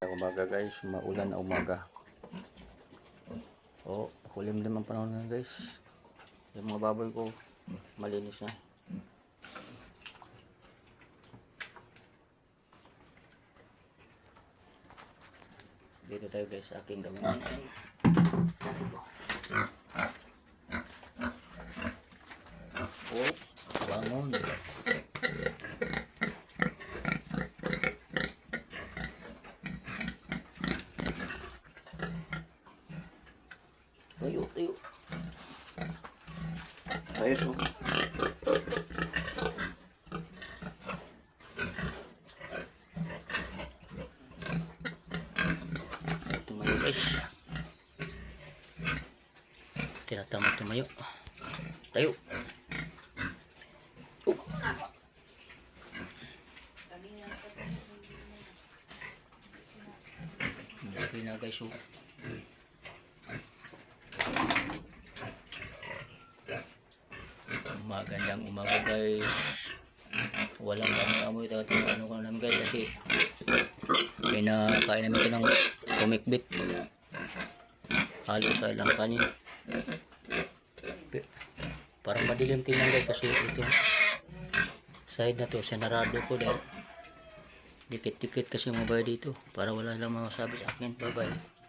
Umaga guys, maulan na umaga. Oh, kulim din ang panahon nga guys. Yung mga baboy ko malinis na. Dito tayo guys sa aking gamitin. Oh, bangon. Tayo, tayo. Ayos oh. Tumayo guys. Tinatama tumayo. Tayo. Okay na guys oh. Magandang umaga guys. Walang amoy itong ano ko namin guys kasi pinakain namin ito ng kumikbit. Halo sa ilang kanin. Parang madilim tingnan guys kasi itong side na to sinarado ko dahil dikit-dikit kasi mabaya dito para wala lang masabi sa akin. Bye bye.